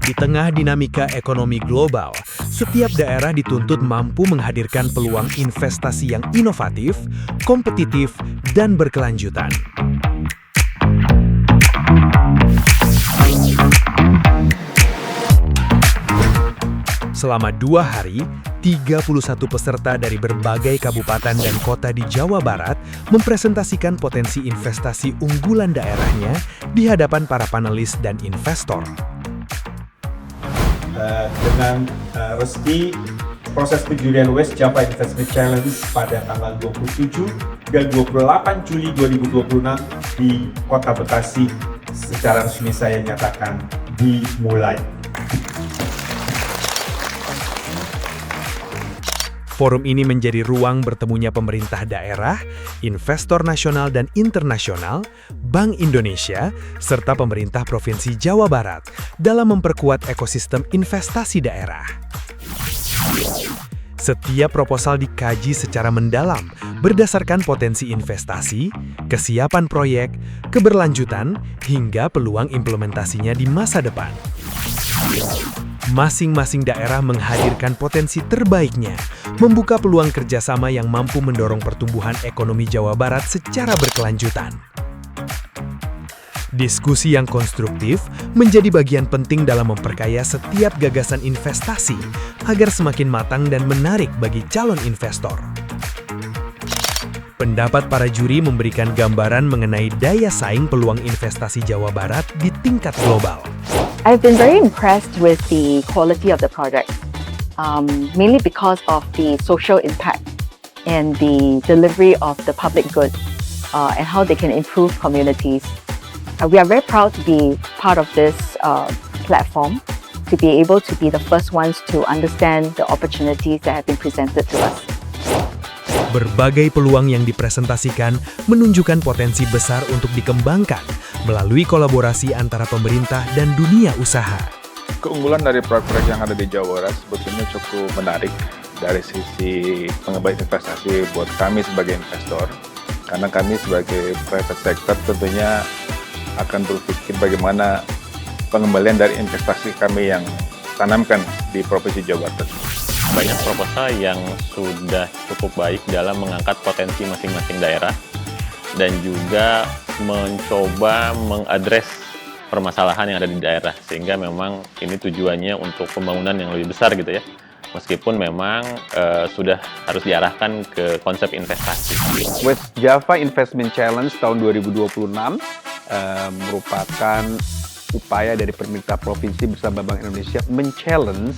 Di tengah dinamika ekonomi global, setiap daerah dituntut mampu menghadirkan peluang investasi yang inovatif, kompetitif, dan berkelanjutan. Selama 2 hari, 31 peserta dari berbagai kabupaten dan kota di Jawa Barat mempresentasikan potensi investasi unggulan daerahnya di hadapan para panelis dan investor. Dengan resmi proses penjurian West Java Investment Challenge pada tanggal 27 dan 28 Juli 2026 di Kota Bekasi, secara resmi saya nyatakan dimulai. Forum ini menjadi ruang bertemunya pemerintah daerah, investor nasional dan internasional, Bank Indonesia, serta pemerintah Provinsi Jawa Barat dalam memperkuat ekosistem investasi daerah. Setiap proposal dikaji secara mendalam berdasarkan potensi investasi, kesiapan proyek, keberlanjutan, hingga peluang implementasinya di masa depan. Masing-masing daerah menghadirkan potensi terbaiknya, membuka peluang kerjasama yang mampu mendorong pertumbuhan ekonomi Jawa Barat secara berkelanjutan. Diskusi yang konstruktif menjadi bagian penting dalam memperkaya setiap gagasan investasi agar semakin matang dan menarik bagi calon investor. Pendapat para juri memberikan gambaran mengenai daya saing peluang investasi Jawa Barat di tingkat global. I've been very impressed with the quality of the project, mainly because of the social impact and the delivery of the public good and how they can improve communities. We are very proud to be part of this platform, to be able to be the first ones to understand the opportunities that have been presented to us. Berbagai peluang yang dipresentasikan menunjukkan potensi besar untuk dikembangkan melalui kolaborasi antara pemerintah dan dunia usaha. Keunggulan dari proyek-proyek yang ada di Jawa Barat sebetulnya cukup menarik dari sisi pengembangan investasi buat kami sebagai investor. Karena kami sebagai private sector tentunya akan berpikir bagaimana pengembalian dari investasi kami yang tanamkan di Provinsi Jawa Barat. Banyak proposal yang sudah cukup baik dalam mengangkat potensi masing-masing daerah dan juga mencoba mengadres permasalahan yang ada di daerah, sehingga memang ini tujuannya untuk pembangunan yang lebih besar gitu ya, meskipun memang sudah harus diarahkan ke konsep investasi. West Java Investment Challenge tahun 2026 merupakan upaya dari pemerintah provinsi bersama Bank Indonesia men-challenge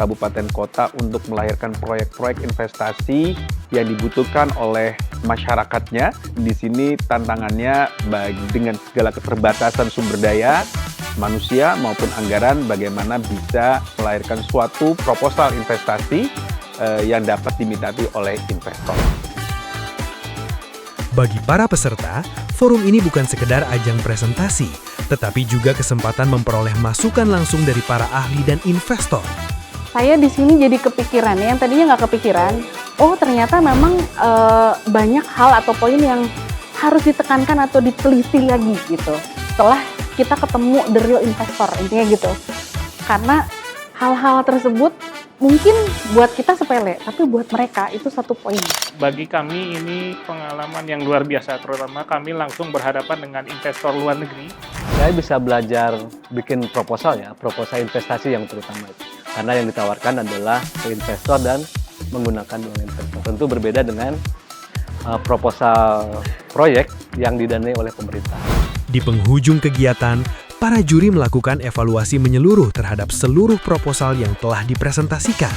kabupaten kota untuk melahirkan proyek-proyek investasi yang dibutuhkan oleh masyarakatnya. Di sini tantangannya dengan segala keterbatasan sumber daya manusia maupun anggaran, bagaimana bisa melahirkan suatu proposal investasi yang dapat diminati oleh investor. Bagi para peserta, forum ini bukan sekedar ajang presentasi, tetapi juga kesempatan memperoleh masukan langsung dari para ahli dan investor. Saya di sini jadi kepikiran, yang tadinya nggak kepikiran, oh ternyata memang banyak hal atau poin yang harus ditekankan atau diteliti lagi gitu. Setelah kita ketemu the real investor, intinya gitu. Karena hal-hal tersebut mungkin buat kita sepele, tapi buat mereka itu satu poin. Bagi kami ini pengalaman yang luar biasa, terutama kami langsung berhadapan dengan investor luar negeri. Saya bisa belajar bikin proposal investasi yang terutama itu. Karena yang ditawarkan adalah ke investor dan menggunakan uang investor. Tentu berbeda dengan proposal proyek yang didanai oleh pemerintah. Di penghujung kegiatan, para juri melakukan evaluasi menyeluruh terhadap seluruh proposal yang telah dipresentasikan.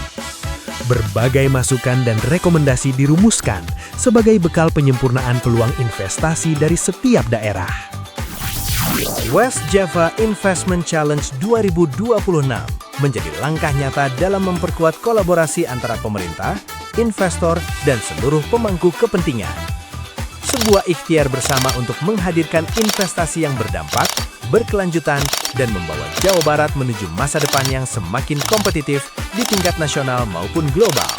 Berbagai masukan dan rekomendasi dirumuskan sebagai bekal penyempurnaan peluang investasi dari setiap daerah. West Java Investment Challenge 2026 menjadi langkah nyata dalam memperkuat kolaborasi antara pemerintah, investor, dan seluruh pemangku kepentingan. Sebuah ikhtiar bersama untuk menghadirkan investasi yang berdampak, berkelanjutan, dan membawa Jawa Barat menuju masa depan yang semakin kompetitif di tingkat nasional maupun global.